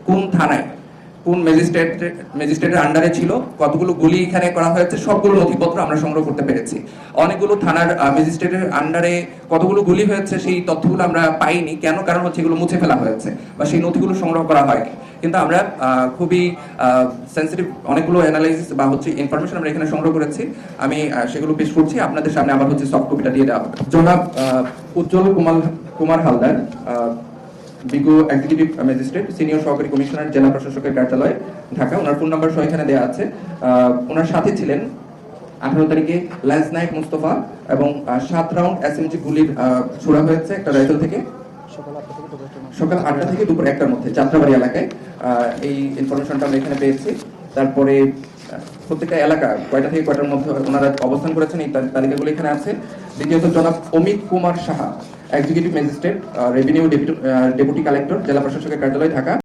কোন থানায় কোন ম্যাজিস্ট্রেটের আন্ডারে ছিল, কতগুলো গুলি এখানে করা হয়েছে, সবগুলো নথিপত্র আমরা সংগ্রহ করতে পেরেছি। অনেকগুলো থানার ম্যাজিস্ট্রেটের আন্ডারে কতগুলো গুলি হয়েছে সেই তথ্যগুলো আমরা পাইনি। কেন? কারণ হচ্ছে এগুলো মুছে ফেলা হয়েছে বা সেই নথিগুলো সংগ্রহ করা হয়নি। কিন্তু আমরা খুবই সেন্সিটিভ অনেকগুলো অ্যানালাইসিস বা হচ্ছে ইনফরমেশন আমরা এখানে সংগ্রহ করেছি। আমি সেগুলো পেশ করছি আপনাদের সামনে। আবার হচ্ছে সফট কপিটা দিয়ে দেওয়া হবে। জনাব উজ্জ্বল কুমার হালদার, বিগু এক্সিকিউটিভ ম্যাজিস্ট্রেট, সিনিয়র সহকারী কমিশনার, জেলা প্রশাসকের কার্যালয়, ঢাকা। ওনার ফোন নাম্বার সহ এখানে দেওয়া আছে। ওনার সাথে ছিলেন 18 তারিখে ল্যান্স নাইক মুস্তফা এবং 7 রাউন্ড এসএমজি গুলির ছোড়া হয়েছে একটা রাইফেল থেকে সকাল 8টা থেকে দুপুর 1টার মধ্যে যাত্রাবাড়ি এলাকায়। এই ইনফরমেশনটা আমরা এখানে পেয়েছি। তারপরে প্রত্যেকটা এলাকা কয়টা থেকে কয়টার মধ্যে ওনারা অবস্থান করেছেন এই তালিকাগুলো এখানে আছে। দ্বিতীয়ত জনাব Amit Kumar Saha, executive magistrate, revenue deputy collector, জেলা প্রশাসকের কার্যালয়, ঢাকা।